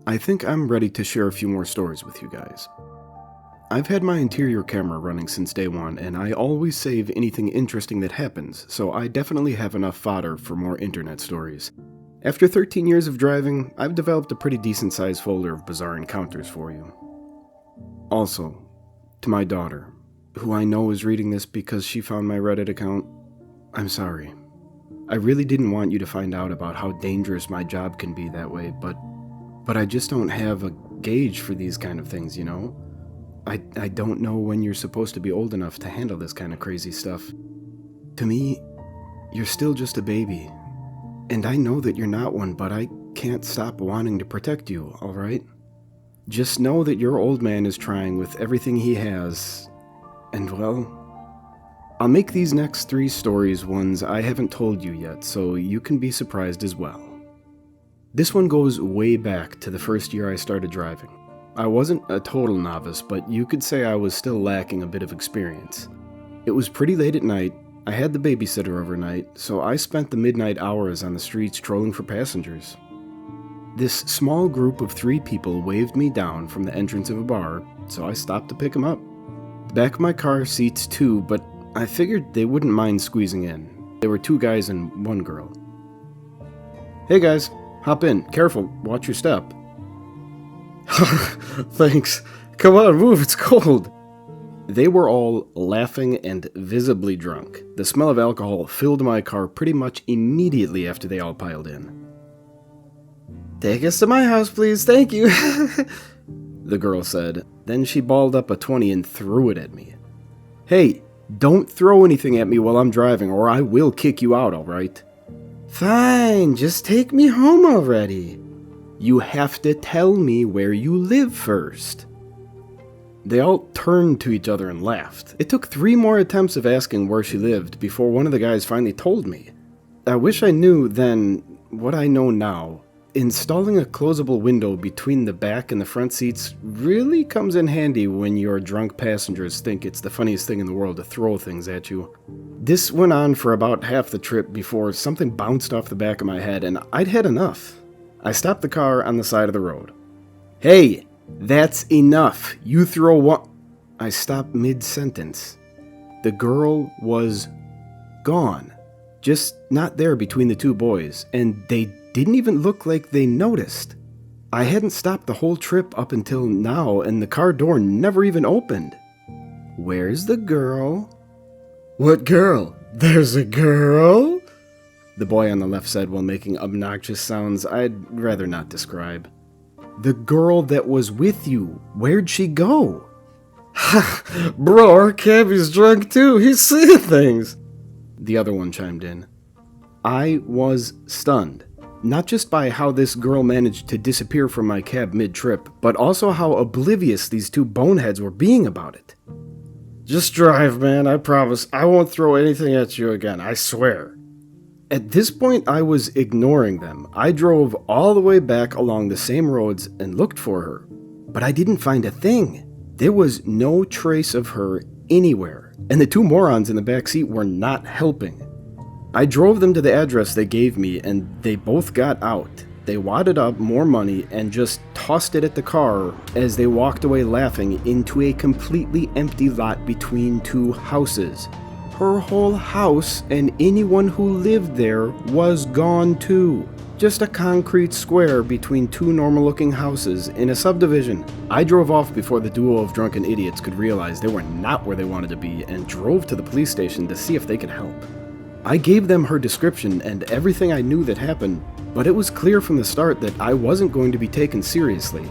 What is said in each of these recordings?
I think I'm ready to share a few more stories with you guys. I've had my interior camera running since day one, and I always save anything interesting that happens, so I definitely have enough fodder for more internet stories. After 13 years of driving, I've developed a pretty decent sized folder of bizarre encounters for you. Also, to my daughter, who I know is reading this because she found my Reddit account, I'm sorry. I really didn't want you to find out about how dangerous my job can be that way, but I just don't have a gauge for these kind of things, you know? I don't know when you're supposed to be old enough to handle this kind of crazy stuff. To me, you're still just a baby. And I know that you're not one, but I can't stop wanting to protect you, alright? Just know that your old man is trying with everything he has, and well, I'll make these next 3 stories ones I haven't told you yet, so you can be surprised as well. This one goes way back to the first year I started driving. I wasn't a total novice, but you could say I was still lacking a bit of experience. It was pretty late at night, I had the babysitter overnight, so I spent the midnight hours on the streets trolling for passengers. This small group of 3 people waved me down from the entrance of a bar, so I stopped to pick them up. The back of my car seats 2, but I figured they wouldn't mind squeezing in. There were 2 guys and 1 girl. Hey guys, hop in, careful, watch your step. Thanks. Come on, move, it's cold. They were all laughing and visibly drunk. The smell of alcohol filled my car pretty much immediately after they all piled in. Take us to my house, please, thank you, the girl said. Then she balled up a 20 and threw it at me. Hey, don't throw anything at me while I'm driving or I will kick you out, alright? Fine, just take me home already. You have to tell me where you live first. They all turned to each other and laughed. It took 3 more attempts of asking where she lived before one of the guys finally told me. I wish I knew then what I know now. Installing a closable window between the back and the front seats really comes in handy when your drunk passengers think it's the funniest thing in the world to throw things at you. This went on for about half the trip before something bounced off the back of my head and I'd had enough. I stopped the car on the side of the road. Hey, that's enough. You throw one... I stopped mid-sentence. The girl was gone. Just not there between the 2 boys, and they didn't even look like they noticed. I hadn't stopped the whole trip up until now, and the car door never even opened. Where's the girl? What girl? There's a girl? The boy on the left said while making obnoxious sounds I'd rather not describe. The girl that was with you, where'd she go? Ha! Bro, our cabbie's drunk too, he's seeing things! The other one chimed in. I was stunned. Not just by how this girl managed to disappear from my cab mid-trip, but also how oblivious these 2 boneheads were being about it. Just drive, man, I promise. I won't throw anything at you again, I swear. At this point, I was ignoring them. I drove all the way back along the same roads and looked for her. But I didn't find a thing. There was no trace of her anywhere, and the 2 morons in the back seat were not helping. I drove them to the address they gave me, and they both got out. They wadded up more money and just tossed it at the car as they walked away laughing into a completely empty lot between 2 houses. Her whole house and anyone who lived there was gone too. Just a concrete square between 2 normal-looking houses in a subdivision. I drove off before the duo of drunken idiots could realize they were not where they wanted to be and drove to the police station to see if they could help. I gave them her description and everything I knew that happened, but it was clear from the start that I wasn't going to be taken seriously.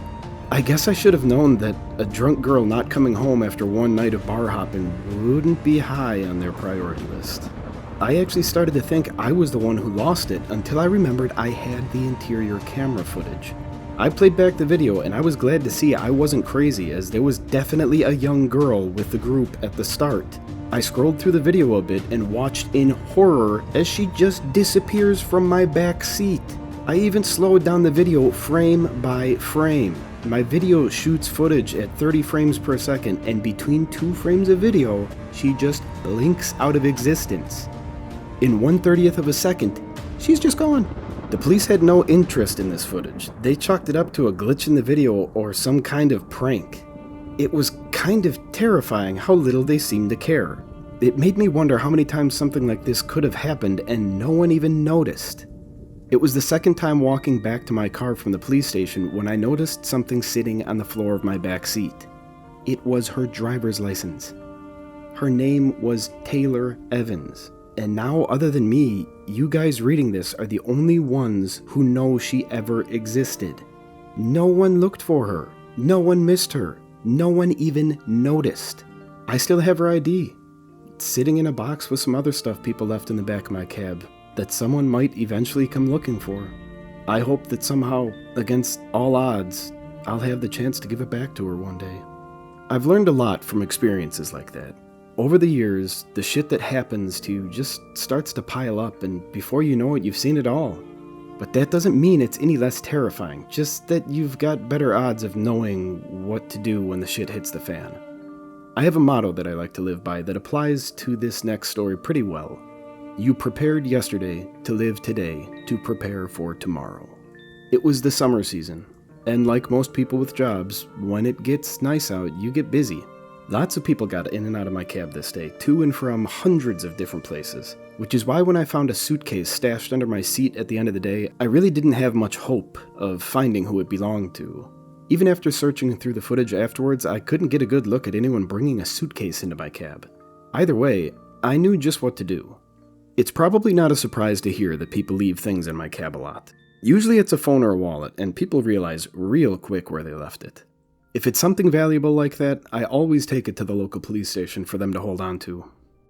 I guess I should have known that a drunk girl not coming home after one night of bar hopping wouldn't be high on their priority list. I actually started to think I was the one who lost it until I remembered I had the interior camera footage. I played back the video and I was glad to see I wasn't crazy, as there was definitely a young girl with the group at the start. I scrolled through the video a bit and watched in horror as she just disappears from my back seat. I even slowed down the video frame by frame. My video shoots footage at 30 frames per second, and between 2 frames of video, she just blinks out of existence. In 1/30th of a second, she's just gone. The police had no interest in this footage. They chalked it up to a glitch in the video or some kind of prank. It was kind of terrifying how little they seemed to care. It made me wonder how many times something like this could have happened and no one even noticed. It was the second time walking back to my car from the police station when I noticed something sitting on the floor of my back seat. It was her driver's license. Her name was Taylor Evans. And now, other than me, you guys reading this are the only ones who know she ever existed. No one looked for her. No one missed her. No one even noticed. I still have her ID. It's sitting in a box with some other stuff people left in the back of my cab that someone might eventually come looking for. I hope that somehow, against all odds, I'll have the chance to give it back to her one day. I've learned a lot from experiences like that. Over the years, the shit that happens to you just starts to pile up, and before you know it, you've seen it all. But that doesn't mean it's any less terrifying, just that you've got better odds of knowing what to do when the shit hits the fan. I have a motto that I like to live by that applies to this next story pretty well. You prepared yesterday to live today to prepare for tomorrow. It was the summer season, and like most people with jobs, when it gets nice out, you get busy. Lots of people got in and out of my cab this day, to and from hundreds of different places, which is why when I found a suitcase stashed under my seat at the end of the day, I really didn't have much hope of finding who it belonged to. Even after searching through the footage afterwards, I couldn't get a good look at anyone bringing a suitcase into my cab. Either way, I knew just what to do. It's probably not a surprise to hear that people leave things in my cab a lot. Usually it's a phone or a wallet, and people realize real quick where they left it. If it's something valuable like that, I always take it to the local police station for them to hold on to.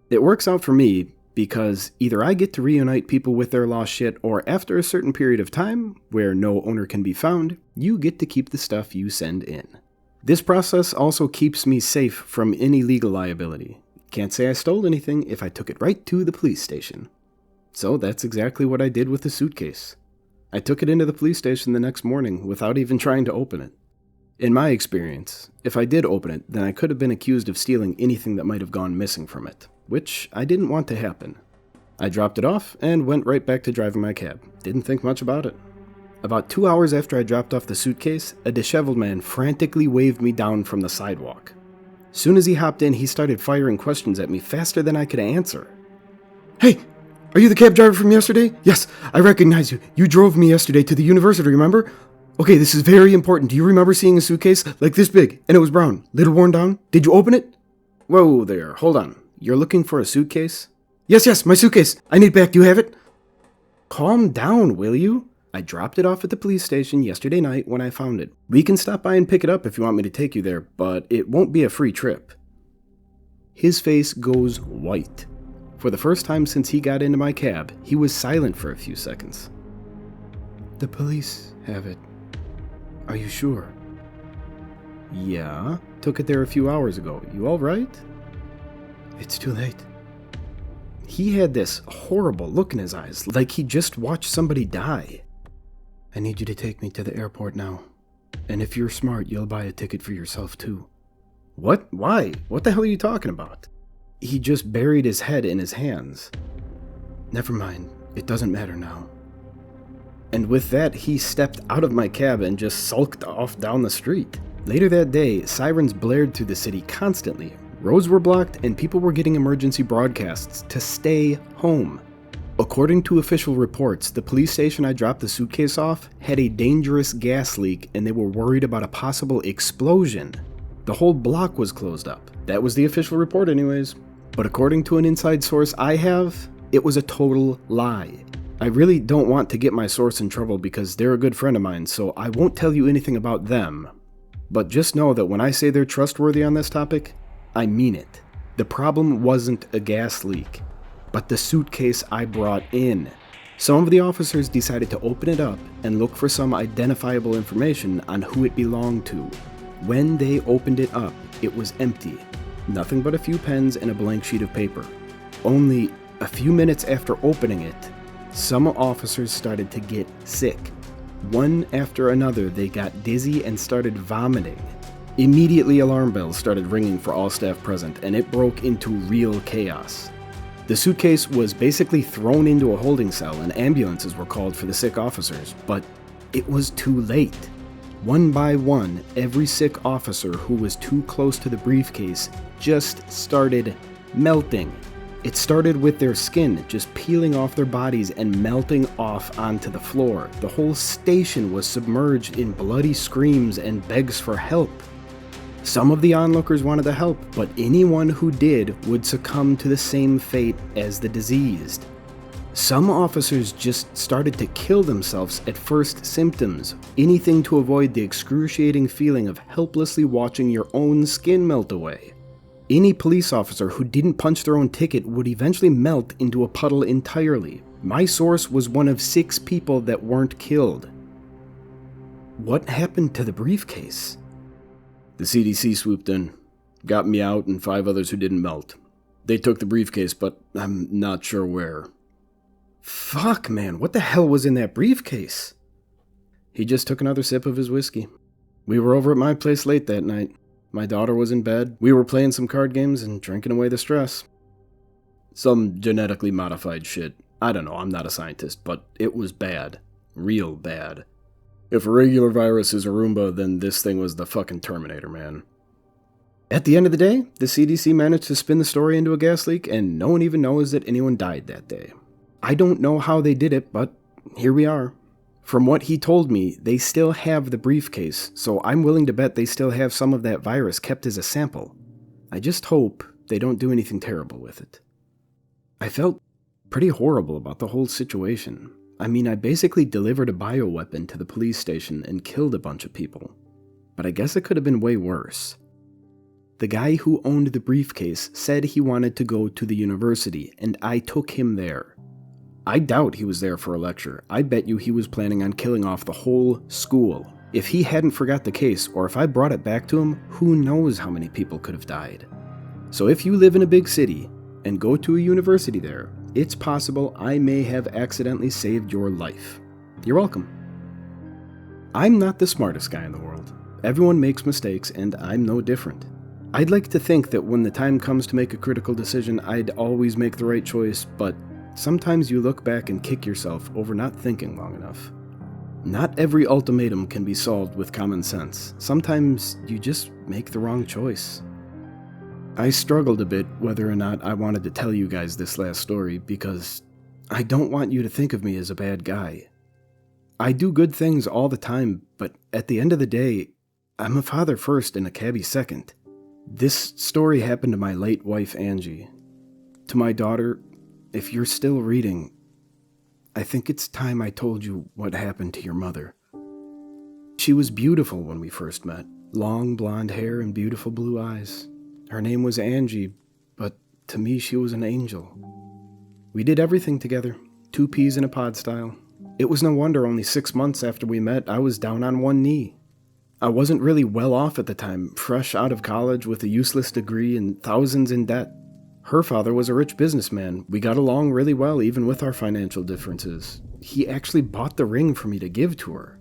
It works out for me because either I get to reunite people with their lost shit, or after a certain period of time, where no owner can be found, you get to keep the stuff you send in. This process also keeps me safe from any legal liability. Can't say I stole anything if I took it right to the police station. So that's exactly what I did with the suitcase. I took it into the police station the next morning without even trying to open it. In my experience, if I did open it, then I could have been accused of stealing anything that might have gone missing from it, which I didn't want to happen. I dropped it off and went right back to driving my cab. Didn't think much about it. About 2 hours after I dropped off the suitcase, a disheveled man frantically waved me down from the sidewalk. Soon as he hopped in, he started firing questions at me faster than I could answer. "Hey, are you the cab driver from yesterday? Yes, I recognize you. You drove me yesterday to the university, remember? Okay, this is very important. Do you remember seeing a suitcase like this big, and it was brown, lid worn down? Did you open it?" "Whoa there, hold on. You're looking for a suitcase?" Yes, my suitcase. I need it back. Do you have it?" "Calm down, will you? I dropped it off at the police station yesterday night when I found it. We can stop by and pick it up if you want me to take you there, but it won't be a free trip." His face goes white. For the first time since he got into my cab, he was silent for a few seconds. "The police have it. Are you sure?" "Yeah, took it there a few hours ago. You all right?" "It's too late." He had this horrible look in his eyes, like he just watched somebody die. "I need you to take me to the airport now. And if you're smart, you'll buy a ticket for yourself too." "What? Why? What the hell are you talking about?" He just buried his head in his hands. "Never mind. It doesn't matter now." And with that, he stepped out of my cab and just sulked off down the street. Later that day, sirens blared through the city constantly. Roads were blocked and people were getting emergency broadcasts to stay home. According to official reports, the police station I dropped the suitcase off had a dangerous gas leak and they were worried about a possible explosion. The whole block was closed up. That was the official report anyways. But according to an inside source I have, it was a total lie. I really don't want to get my source in trouble because they're a good friend of mine, so I won't tell you anything about them. But just know that when I say they're trustworthy on this topic, I mean it. The problem wasn't a gas leak, but the suitcase I brought in. Some of the officers decided to open it up and look for some identifiable information on who it belonged to. When they opened it up, it was empty. Nothing but a few pens and a blank sheet of paper. Only a few minutes after opening it, some officers started to get sick. One after another, they got dizzy and started vomiting. Immediately, alarm bells started ringing for all staff present, and it broke into real chaos. The suitcase was basically thrown into a holding cell and ambulances were called for the sick officers, but it was too late. One by one, every sick officer who was too close to the briefcase just started melting. It started with their skin just peeling off their bodies and melting off onto the floor. The whole station was submerged in bloody screams and begs for help. Some of the onlookers wanted to help, but anyone who did would succumb to the same fate as the diseased. Some officers just started to kill themselves at first symptoms, anything to avoid the excruciating feeling of helplessly watching your own skin melt away. Any police officer who didn't punch their own ticket would eventually melt into a puddle entirely. My source was one of 6 people that weren't killed. What happened to the briefcase? The CDC swooped in, got me out and 5 others who didn't melt. They took the briefcase, but I'm not sure where. Fuck, man, what the hell was in that briefcase? He just took another sip of his whiskey. We were over at my place late that night. My daughter was in bed. We were playing some card games and drinking away the stress. Some genetically modified shit. I don't know, I'm not a scientist, but it was bad. Real bad. If a regular virus is a Roomba, then this thing was the fucking Terminator, man. At the end of the day, the CDC managed to spin the story into a gas leak, and no one even knows that anyone died that day. I don't know how they did it, but here we are. From what he told me, they still have the briefcase, so I'm willing to bet they still have some of that virus kept as a sample. I just hope they don't do anything terrible with it. I felt pretty horrible about the whole situation. I mean, I basically delivered a bioweapon to the police station and killed a bunch of people. But I guess it could have been way worse. The guy who owned the briefcase said he wanted to go to the university, and I took him there. I doubt he was there for a lecture. I bet you he was planning on killing off the whole school. If he hadn't forgot the case, or if I brought it back to him, who knows how many people could have died. So if you live in a big city and go to a university there, it's possible I may have accidentally saved your life. You're welcome. I'm not the smartest guy in the world. Everyone makes mistakes, and I'm no different. I'd like to think that when the time comes to make a critical decision, I'd always make the right choice, but sometimes you look back and kick yourself over not thinking long enough. Not every ultimatum can be solved with common sense. Sometimes you just make the wrong choice. I struggled a bit whether or not I wanted to tell you guys this last story because I don't want you to think of me as a bad guy. I do good things all the time, but at the end of the day, I'm a father first and a cabbie second. This story happened to my late wife, Angie. To my daughter, if you're still reading, I think it's time I told you what happened to your mother. She was beautiful when we first met. Long blonde hair and beautiful blue eyes. Her name was Angie, but to me she was an angel. We did everything together, 2 peas in a pod style. It was no wonder only 6 months after we met I was down on one knee. I wasn't really well off at the time, fresh out of college with a useless degree and thousands in debt. Her father was a rich businessman. We got along really well even with our financial differences. He actually bought the ring for me to give to her.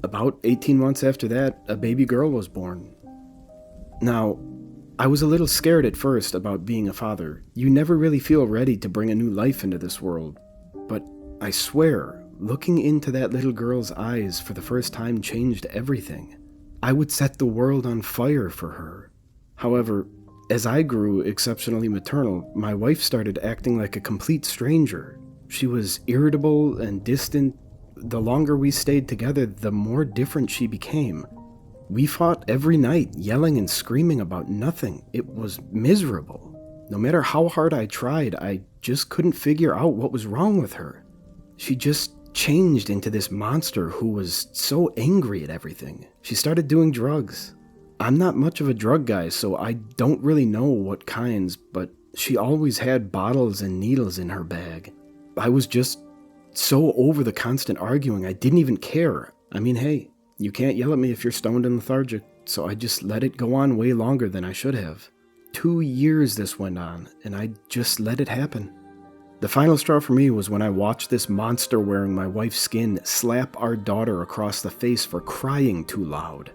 About 18 months after that, a baby girl was born. Now, I was a little scared at first about being a father. You never really feel ready to bring a new life into this world. But I swear, looking into that little girl's eyes for the first time changed everything. I would set the world on fire for her. However, as I grew exceptionally maternal, my wife started acting like a complete stranger. She was irritable and distant. The longer we stayed together, the more different she became. We fought every night, yelling and screaming about nothing. It was miserable. No matter how hard I tried, I just couldn't figure out what was wrong with her. She just changed into this monster who was so angry at everything. She started doing drugs. I'm not much of a drug guy, so I don't really know what kinds, but she always had bottles and needles in her bag. I was just so over the constant arguing, I didn't even care. I mean, hey, you can't yell at me if you're stoned and lethargic, so I just let it go on way longer than I should have. 2 years this went on, and I just let it happen. The final straw for me was when I watched this monster wearing my wife's skin slap our daughter across the face for crying too loud.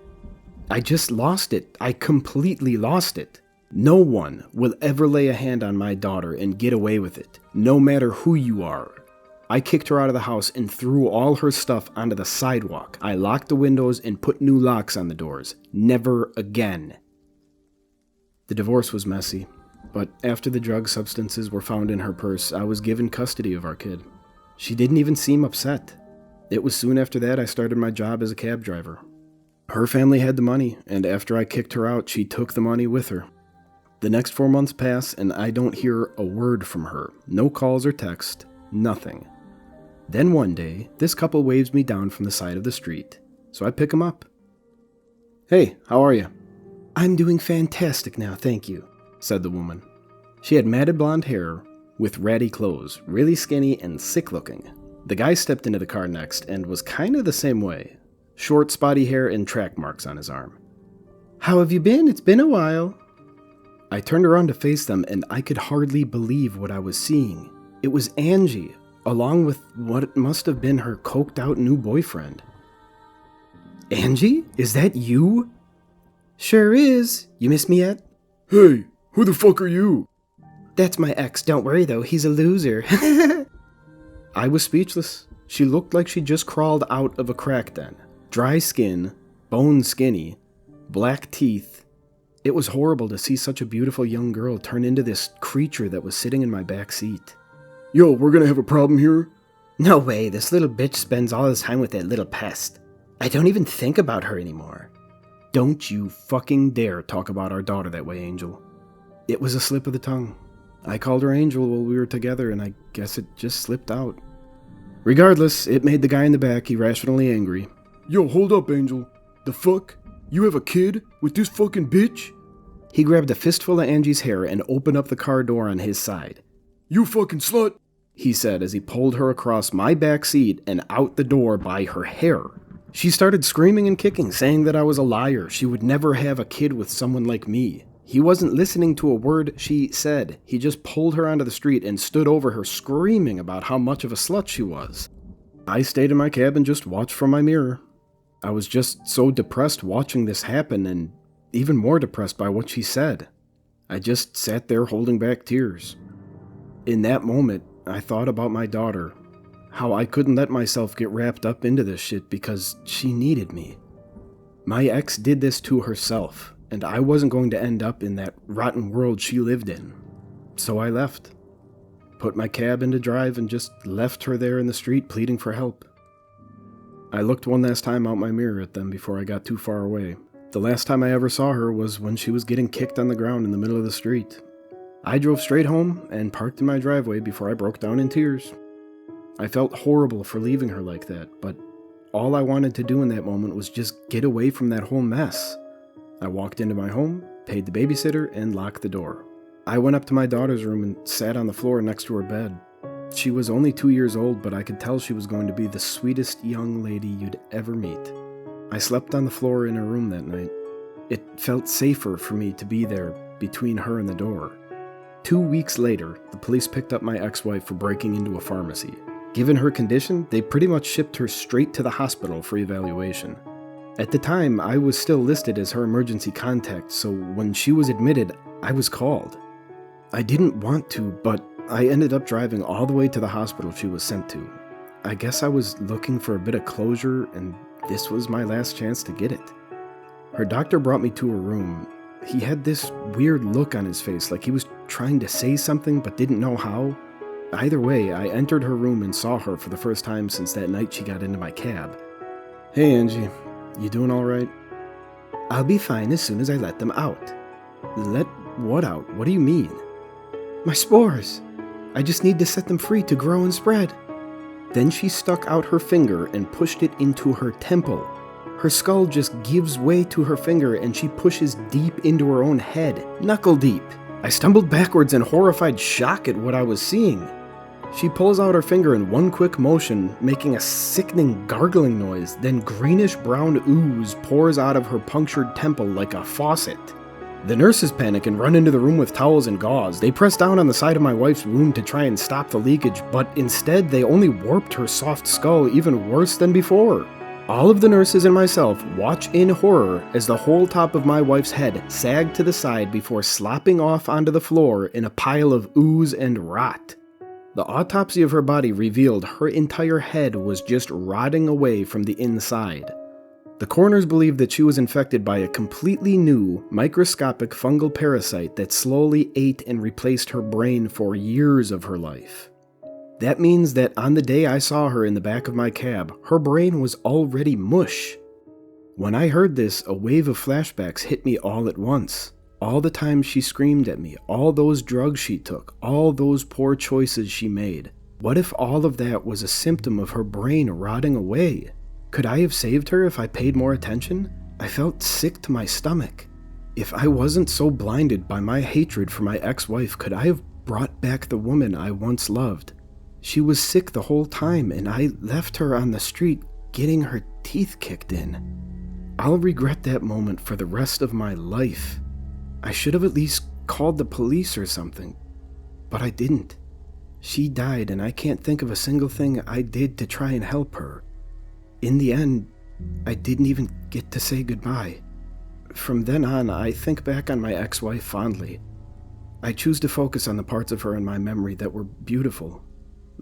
I just lost it. I completely lost it. No one will ever lay a hand on my daughter and get away with it, no matter who you are. I kicked her out of the house and threw all her stuff onto the sidewalk. I locked the windows and put new locks on the doors. Never again. The divorce was messy, but after the drug substances were found in her purse, I was given custody of our kid. She didn't even seem upset. It was soon after that I started my job as a cab driver. Her family had the money, and after I kicked her out, she took the money with her. The next 4 months pass, and I don't hear a word from her. No calls or text, nothing. Then one day, this couple waves me down from the side of the street, so I pick them up. "Hey, how are you?" "I'm doing fantastic now, thank you," said the woman. She had matted blonde hair with ratty clothes, really skinny and sick looking. The guy stepped into the car next and was kind of the same way. Short, spotty hair and track marks on his arm. "How have you been? It's been a while." I turned around to face them and I could hardly believe what I was seeing. It was Angie, along with what must have been her coked out new boyfriend. "Angie? Is that you?" "Sure is. You miss me yet?" "Hey, who the fuck are you?" "That's my ex. Don't worry though, he's a loser." I was speechless. She looked like she just crawled out of a crack den. Dry skin, bone skinny, black teeth. It was horrible to see such a beautiful young girl turn into this creature that was sitting in my back seat. "Yo, we're gonna have a problem here?" "No way, this little bitch spends all his time with that little pest. I don't even think about her anymore." "Don't you fucking dare talk about our daughter that way, Angel." It was a slip of the tongue. I called her Angel while we were together, and I guess it just slipped out. Regardless, it made the guy in the back irrationally angry. "Yo, hold up, Angel. The fuck? You have a kid with this fucking bitch?" He grabbed a fistful of Angie's hair and opened up the car door on his side. "You fucking slut," he said as he pulled her across my back seat and out the door by her hair. She started screaming and kicking, saying that I was a liar. She would never have a kid with someone like me. He wasn't listening to a word she said. He just pulled her onto the street and stood over her, screaming about how much of a slut she was. I stayed in my cab and just watched from my mirror. I was just so depressed watching this happen, and even more depressed by what she said. I just sat there holding back tears. In that moment, I thought about my daughter, how I couldn't let myself get wrapped up into this shit because she needed me. My ex did this to herself, and I wasn't going to end up in that rotten world she lived in. So I left. Put my cab into drive and just left her there in the street pleading for help. I looked one last time out my mirror at them before I got too far away. The last time I ever saw her was when she was getting kicked on the ground in the middle of the street. I drove straight home and parked in my driveway before I broke down in tears. I felt horrible for leaving her like that, but all I wanted to do in that moment was just get away from that whole mess. I walked into my home, paid the babysitter, and locked the door. I went up to my daughter's room and sat on the floor next to her bed. She was only 2 years old, but I could tell she was going to be the sweetest young lady you'd ever meet. I slept on the floor in her room that night. It felt safer for me to be there between her and the door. 2 weeks later, the police picked up my ex-wife for breaking into a pharmacy. Given her condition, they pretty much shipped her straight to the hospital for evaluation. At the time, I was still listed as her emergency contact, so when she was admitted, I was called. I didn't want to, but I ended up driving all the way to the hospital she was sent to. I guess I was looking for a bit of closure, and this was my last chance to get it. Her doctor brought me to her room. He had this weird look on his face, like he was trying to say something but didn't know how. Either way, I entered her room and saw her for the first time since that night she got into my cab. "Hey Angie, you doing alright?" "I'll be fine as soon as I let them out." "Let what out? What do you mean?" "My spores. I just need to set them free to grow and spread." Then she stuck out her finger and pushed it into her temple. Her skull just gives way to her finger and she pushes deep into her own head, knuckle deep. I stumbled backwards in horrified shock at what I was seeing. She pulls out her finger in one quick motion, making a sickening gargling noise, then greenish-brown ooze pours out of her punctured temple like a faucet. The nurses panic and run into the room with towels and gauze. They press down on the side of my wife's wound to try and stop the leakage, but instead they only warped her soft skull even worse than before. All of the nurses and myself watch in horror as the whole top of my wife's head sagged to the side before slopping off onto the floor in a pile of ooze and rot. The autopsy of her body revealed her entire head was just rotting away from the inside. The coroners believed that she was infected by a completely new, microscopic fungal parasite that slowly ate and replaced her brain for years of her life. That means that on the day I saw her in the back of my cab, her brain was already mush. When I heard this, a wave of flashbacks hit me all at once. All the times she screamed at me, all those drugs she took, all those poor choices she made. What if all of that was a symptom of her brain rotting away? Could I have saved her if I paid more attention? I felt sick to my stomach. If I wasn't so blinded by my hatred for my ex-wife, could I have brought back the woman I once loved? She was sick the whole time, and I left her on the street getting her teeth kicked in. I'll regret that moment for the rest of my life. I should have at least called the police or something, but I didn't. She died, and I can't think of a single thing I did to try and help her. In the end, I didn't even get to say goodbye. From then on, I think back on my ex-wife fondly. I choose to focus on the parts of her in my memory that were beautiful,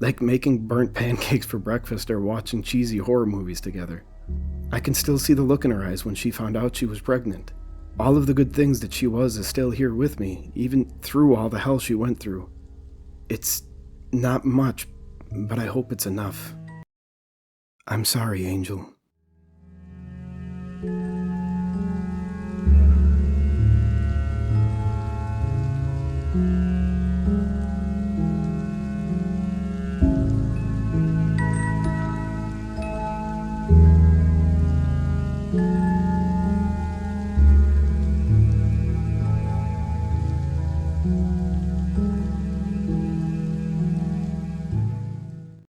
like making burnt pancakes for breakfast or watching cheesy horror movies together. I can still see the look in her eyes when she found out she was pregnant. All of the good things that she was is still here with me, even through all the hell she went through. It's not much, but I hope it's enough. I'm sorry, Angel.